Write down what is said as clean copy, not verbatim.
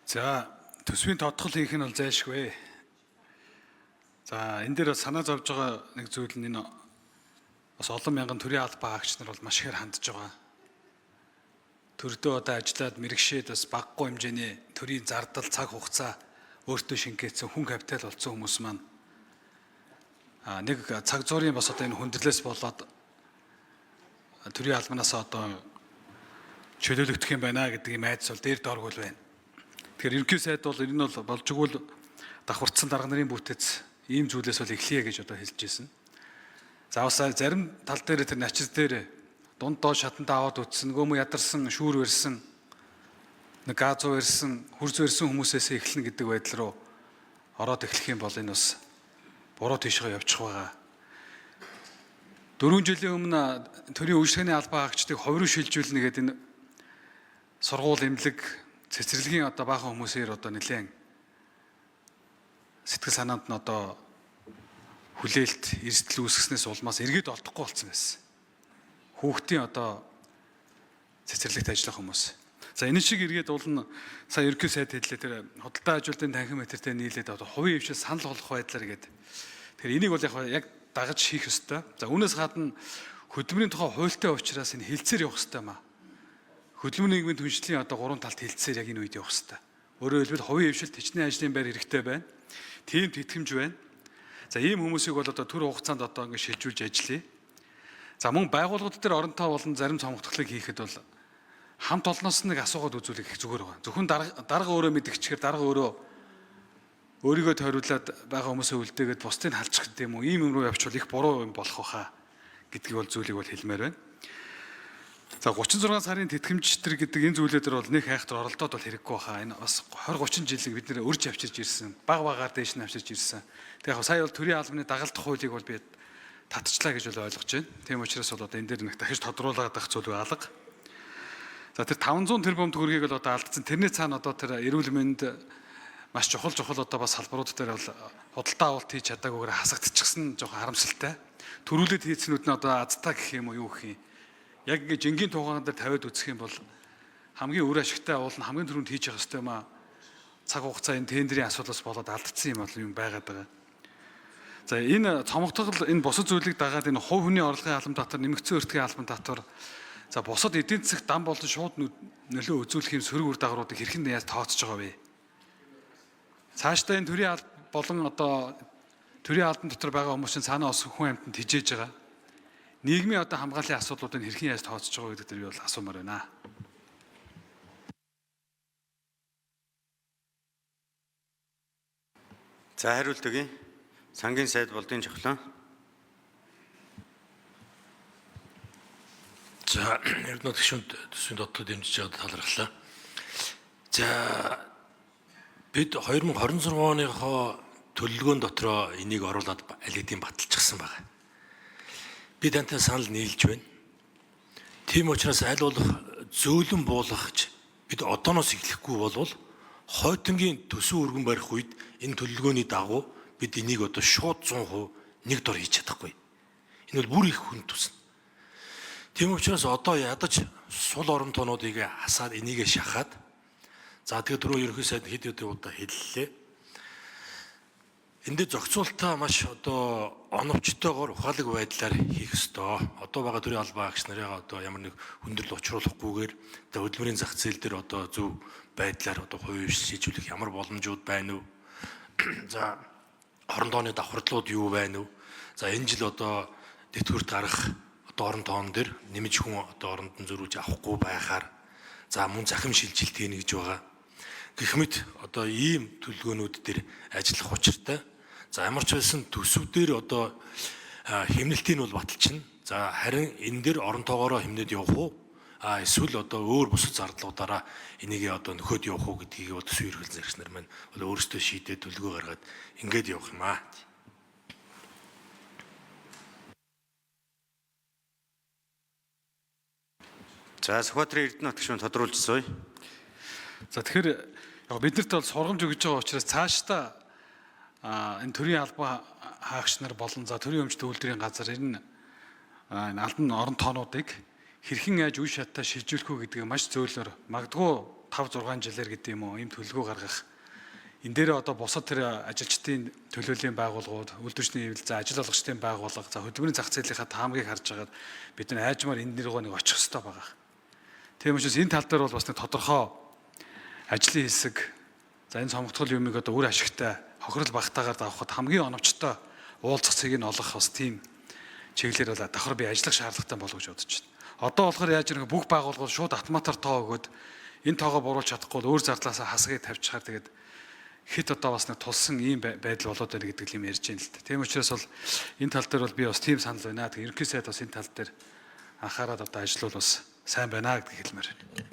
За төсвийн тодтгол хийх нь бол зайлшгүй. За энэ дээр санаа зовж байгаа нэг зүйл нь энэ бас олон мянган төрийн албаа хаагч нар бол маш ихээр хандж байгаа. Төрдөө одоо ажиллаад мэрэгшээд бас багагүй хэмжээний төрийн зардал цаг хугацаа өөртөө шингээсэн хүн капитал болсон хүмүүс маань нэг цаг зуурын бас одоо энэ хүндрэлээс болоод төрийн албанаас одоо чөлөөлөгдөх юм байна гэдэг юм айдас бол дээр дооргуул байна. Тэгэхээр ерөнхий сайд бол энэ нь бол болж игэл давхарцсан дарга нарын бүтээц ийм зүйлээс бол эхлэе гэж одоо хэлж ирсэн. За бас зарим тал дээр тэр начир дээр дунд доо шатанд аваад үтсэн, гөөмө ядарсан, шүүр барьсан, нэг газуу барьсан, хурц барьсан хүмүүсээс эхэлнэ гэдэг байдал руу ороод эхлэх юм бол энэ бас буруу тийшээ явчих байгаа. 4 жилийн өмнө төрийн үйлчлэгээний албаа хаагчдыг ховроо шилжүүлнэ гэдэг энэ сургууль эмнэлэг цэцэрлэгийн одоо баахан хүмүүсээр одоо нэлээд сэтгэл санаанд нь одоо хүлээлт эрсдэл үүсгэснээс улмаас эргээд олдохгүй болсон байсан. Хүүхдийн одоо цэцэрлэгт ажиллах хүмүүс. За энэ шиг эргээд уулна сая ерөнхий сайд хэллээ тэр худалдаа ажилтны танхим метртэй нийлээд одоо хувийн хвшил санал болгох байдлаар гэдэг. Тэгэхээр энийг бол яг дагаж хийх ёстой. За үүнээс гадна хөдөлмөрийн тухай хуультай учраас энэ хилцээр явах ёстой маа. Хөдөлмөрийн нийгмийн түншлэлийн одоо 3 талт хилцээр яг энэ үед явах ёстой. Өөрөөр хэлбэл хувийн хвшилт хичнээн ажлын байр хэрэгтэй байна. Тийм тэтгэмж байна. За ийм хүмүүсийг бол одоо төр хугацаанд одоо ингэ шилжүүлж ажиллая. За мөн байгууллагууд дээр оронтой болон зарим цомогтголыг хийхэд бол хамт олноос нэг асуугаад үзүүлэх их зүгээр байна. Зөвхөн дарга өөрөө мэдгчээр дарга өөрөө өөрийгөө тойруулаад байгаа хүмүүсээ үлдээгээд бусдыг халчих гэдэг юм уу? Ийм юм руу явчихвал их буруу юм болох байхаа гэдгийг бол зүйлийг бол хэлмээр байна. За 36 сарын тэтгэмж төр гэдэг энэ зүйлүүд төр бол нэг хайхтар оролдоод бол хэрэггүй байхаа. Энэ бас 20-30 жилиг бид нэр урьж авчирж ирсэн. Багаар дээш нь авчирж ирсэн. Тэг яг сая бол төрийн албаны дагалдах хуулийг бол би татчихлаа гэж бол ойлгож байна. Тийм учраас бол одоо энэ дээр нэг дахиж тодруулаад авах зүйл алга. За тэр 500 тэрбум төгрөгийг бол одоо алдсан. Тэрний цаана одоо тэр эрүүл мэнд маш чухал одоо бас салбарууд дээр бол худалдаа авалт хийж чадаагүйгээр хасагдчихсан жоохон харамсалтай. Төрүүлээд хийцнүүд нь одоо азтаа гэх юм уу юу гэх юм. Яг ингэ жингийн туугаан дээр тавиад үзэх юм бол хамгийн үр ашигтай уулын хамгийн түрүүнд хийж явах хэрэгтэй маа. Цаг хугацаа энэ тендерийн асуудлаас болоод алдсан юм байгаад байгаа. За энэ цомогтгол энэ бусад зүйлийг дагаад энэ хувь хүний орлогын албан татвар, нэмэгдсэн өртгийн албан татвар, за бусад эдийн засаг дан болон шууд нөлөө үзүүлэх юм сөрөг үр дагавруудыг хэрхэн яаж тооцож байгаа вэ? Цаашдаа энэ төрийн болон одоо төрийн албан дотор байгаа хүмүүсийн цаанаа ус хүн амьтанд хижээж байгаа. Нийгмийн одоо хамгааллын асуудлуудыг хэрхэн яаж тооцож байгаа гэдэг дээр би бол асуумаар байна. За хариулт өгье. Сангийн сайд болдын жавхлан. За эрдэнэ төвшөнд төсвийн дотлоо дэмжиж аваад талархлаа. За бид 2026 оныхоо төлөвлөгөөн дотроо энийг оруулаад аль хэдийн баталчихсан байна. Би тантай санал нийлж байна. Тийм учраас аль болох зөөлөн буулгахж бид одооноос эхлэхгүй болвол хойтонгийн төсөв өргөн барих үед энэ төлөвлөгөөний дагуу бид энийг одоо шууд 100% нэг дор хийж чадахгүй. Энэ бол бүр их хүн тусна. Тийм учраас одоо ядаж сул орон тоонуудыг хасаад энийг шахаад за тэгээд түрүү ерөнхий сайд хэд удаа хэллээ. Энд зохицуултаа маш одоо оновчтойгоор ухаалаг байдлаар хийх ёстой. Одоо байгаа төрийн албан хаагч нарыг одоо ямар нэг хүндрэл учруулахгүйгээр одоо хөдөлмөрийн зах зээл дээр одоо зөв байдлаар одоо хувийн шийдвэрлэх ямар боломжууд байна вэ? За орон тооны давхардлууд юу байна вэ? За энэ жил одоо тэтгэврт гарах одоо орон тоон дээр нэмж хүн одоо оронд нь зөрүүлж авахгүй байхаар за мөн захим шилжилт хийнэ гэж байгаа. Гэх мэт одоо ийм төлөвлөгөөнүүд дээр ажиллах учиртай. За ямар ч байсан төсөв дээр одоо хэмнэлтийг бол баталчихна. За харин энэ дээр орон тоогоороо хэмнээд явах уу? Эсвэл одоо өөр бусад зардлуудаараа энийг одоо нөхөд явах уу гэдгийг бол төсвийн эрхлэн зарагч нар маань бол өөрсдөө шийдээд төлөвлөгөө гаргаад ингэж явах юм аа. За Сүхбаатарын эрдэнэ төвшөнд тодруулж сууя. За тэгэхээр биднэрт бол сургамж өгж байгаа учраас цаашдаа энэ төрийн албан хаагч нар болон за төрийн өмч төвлөрийн газар энэ албан орон тоонуудыг хэрхэн яаж үе шаттай шилжүүлэх үү гэдгийг маш зөөлөөр магадгүй 5 6 жилээр гэдэг юм уу ийм төлөвлөгөө гаргах. Энэ дээр одоо бусад тэр ажилчдын төлөөллийн байгууллагууд, үйлдвэрчний хэвлэл, за ажил олгогчдын байгууллага, за хөдөлмөрийн зах зээлийнхаа таамгийг харж байгаад бид нар айжмаар энэ нэргоо нэг очих хэрэгтэй байгаа. Тийм учраас энэ тал дээр бол бас нэг тодорхой ажлын хэсэг, за энэ цомогтгол юмыг одоо үр ашигтай хохирол багтаагаар давхад хамгийн оновчтой уулзах цэгийг нь олгох бас тийм чиглэлээр бол давхар би ажиллах шаардлагатай болов гэж бодож байна. Одоо болохоор яаж нэг бүх байгууллагууд шууд автоматар тоо өгөөд энэ тоогоо буруулж чадахгүй өөр зардлаасаа хасгийг тавьчихаар тэгээд хэд одоо бас нэг тулсан ийм байдал болоод байна гэдэг юм ярьж байна л дээ. Тийм учраас бол энэ тал дээр бол би бас тийм санал байна. Тэгээд ерөнхий сайд бас энэ тал дээр анхаарал одоо ажиллавал бас сайн байна гэдгийг хэлмээр байна.